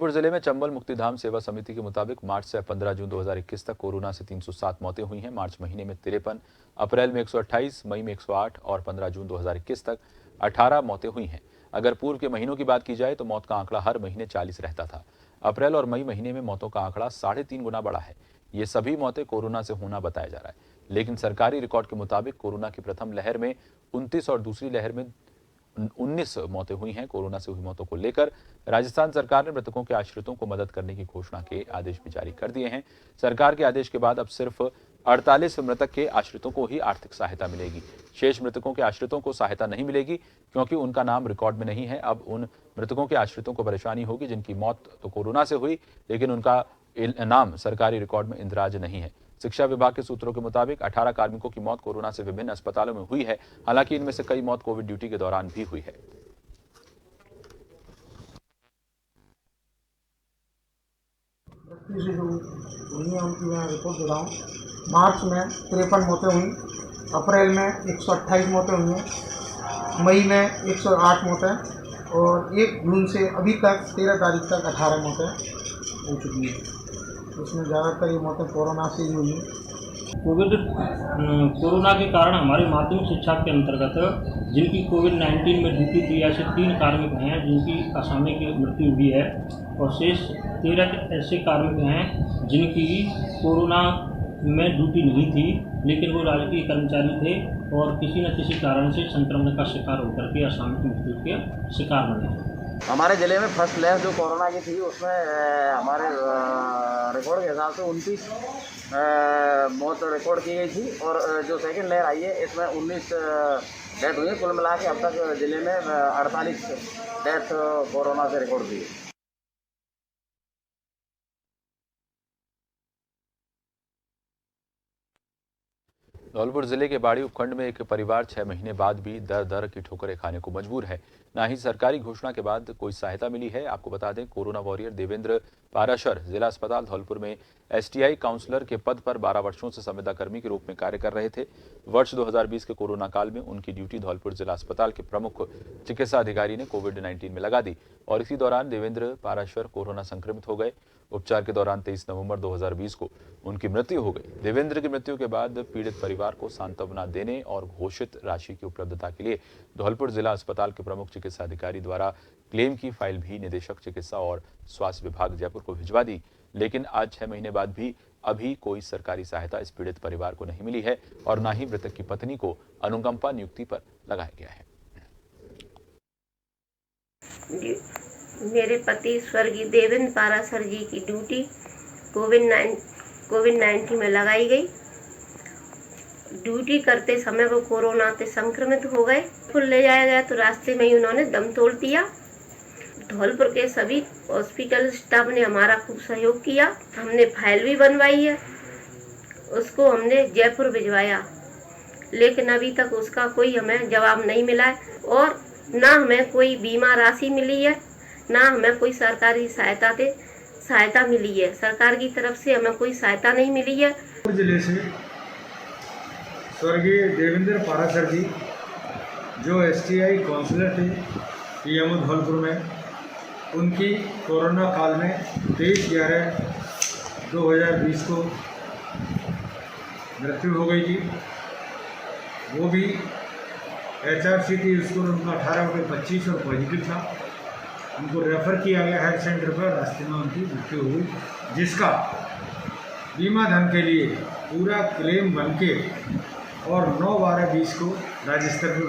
जौनपुर जिले में चंबल मुक्तिधाम सेवा समिति के मुताबिक मार्च से 15 जून 2021 तक कोरोना से 307 मौतें हुई हैं। मार्च महीने में 53, अप्रैल में 128, मई में 108 और 15 जून 2021 तक 18 मौतें हुई हैं। अगर पूर्व के महीनों की बात की जाए तो मौत का आंकड़ा हर महीने 40 रहता था। अप्रैल और मई महीने में मौतों का आंकड़ा 3.5 गुना बढ़ा है। ये सभी मौतें कोरोना से होना बताया जा रहा है, लेकिन सरकारी रिकॉर्ड के मुताबिक कोरोना की प्रथम लहर में 29 और दूसरी लहर में 19 मौतें हुई हैं। कोरोना से हुई मौतों को लेकर राजस्थान सरकार ने मृतकों के आश्रितों को मदद करने की घोषणा के आदेश भी जारी कर दिए हैं। सरकार के आदेश के बाद अब सिर्फ 48 मृतक के आश्रितों को ही आर्थिक सहायता मिलेगी। शेष मृतकों के आश्रितों को सहायता नहीं मिलेगी क्योंकि उनका नाम रिकॉर्ड में नहीं है। अब उन मृतकों के आश्रितों को परेशानी होगी जिनकी मौत तो कोरोना से हुई, लेकिन उनका नाम सरकारी रिकॉर्ड में इंदराज नहीं है। शिक्षा विभाग के सूत्रों के मुताबिक 18 कार्मिकों की मौत कोरोना से विभिन्न अस्पतालों में हुई है। हालांकि इनमें से कई मौत कोविड ड्यूटी के दौरान भी हुई है। से जो हुई है उनकी मैं रिपोर्ट दे रहा हूँ। मार्च में 53 मौतें हुई, अप्रैल में 128 मौतें हुई हैं, मई में 108 मौतें और 1 जून से अभी तक 13 तारीख तक 18 मौतें हो चुकी हैं। इसमें ज़्यादातर ये मौतें कोरोना से ही हुई हैं। कोरोना के कारण हमारे माध्यमिक शिक्षा के अंतर्गत जिनकी कोविड-19 में ड्यूटी थी, ऐसे 3 कार्मिक हैं जिनकी असामयिक की मृत्यु हुई है और शेष 13 ऐसे कार्मिक हैं जिनकी कोरोना में ड्यूटी नहीं थी, लेकिन वो राजकीय कर्मचारी थे और किसी न किसी कारण से संक्रमण का शिकार होकर के असामयिक मृत्यु के शिकार बने। हमारे ज़िले में फर्स्ट लहर जो कोरोना की थी उसमें हमारे रिकॉर्ड के हिसाब से 29 मौत रिकॉर्ड की गई थी और जो सेकंड लहर आई है इसमें 19 डेथ हुई है। कुल मिला के अब तक ज़िले में 48 डेथ कोरोना से रिकॉर्ड हुई है। धौलपुर जिले के बाड़ी उपखंड में एक परिवार 6 महीने बाद भी दर दर की ठोकरें खाने को मजबूर है। ना ही सरकारी घोषणा के बाद कोई सहायता मिली है। आपको बता दें, कोरोना वॉरियर देवेंद्र पाराशर जिला अस्पताल धौलपुर में एसटीआई काउंसलर के पद पर 12 वर्षों से संविदा कर्मी के रूप में कार्य कर रहे थे। वर्ष 2020 के कोरोना काल में उनकी ड्यूटी धौलपुर जिला अस्पताल के प्रमुख चिकित्सा अधिकारी ने कोविड-19 में लगा दी और इसी दौरान देवेंद्र पाराशर कोरोना संक्रमित हो गए। उपचार के दौरान 23 नवंबर 2020 को उनकी मृत्यु हो गई। देवेंद्र की मृत्यु के बाद पीड़ित परिवार को सांत्वना देने और घोषित राशि की उपलब्धता के लिए धौलपुर जिला अस्पताल के प्रमुख चिकित्सा अधिकारी द्वारा क्लेम की फाइल भी निदेशक चिकित्सा और स्वास्थ्य विभाग जयपुर को भिजवा दी, लेकिन आज 6 महीने बाद भी अभी कोई सरकारी सहायता इस पीड़ित परिवार को नहीं मिली है और न ही मृतक की पत्नी को अनुकंपा नियुक्ति पर लगाया गया है। मेरे पति स्वर्गीय देवेंद्र पाराशर जी की ड्यूटी कोविड-19 में लगाई गई। ड्यूटी करते समय वो कोरोना से संक्रमित हो गए। फुल ले जाया गया तो रास्ते में ही उन्होंने दम तोड़ दिया। धौलपुर के सभी हॉस्पिटल स्टाफ ने हमारा खूब सहयोग किया। हमने फाइल भी बनवाई है, उसको हमने जयपुर भिजवाया, लेकिन अभी तक उसका कोई हमें जवाब नहीं मिला है और ना हमें कोई बीमा राशि मिली है, ना हमें कोई सरकारी सहायता मिली है। सरकार की तरफ से हमें कोई सहायता नहीं मिली है। जिले से स्वर्गीय देवेंद्र पाराशर जी जो एसटीआई काउंसलर थे पीएमओ धौलपुर में, उनकी कोरोना काल में 23/11/2020 को मृत्यु हो गई थी। वो भी HRCT स्कोर उनका 18/25 और पॉजिटिव था। उनको रेफ़र किया गया हेल्थ सेंटर पर, रास्ते में उनकी मृत्यु हुई, जिसका बीमा धन के लिए पूरा क्लेम बनके और 9/12/20 को राज्य स्तर पर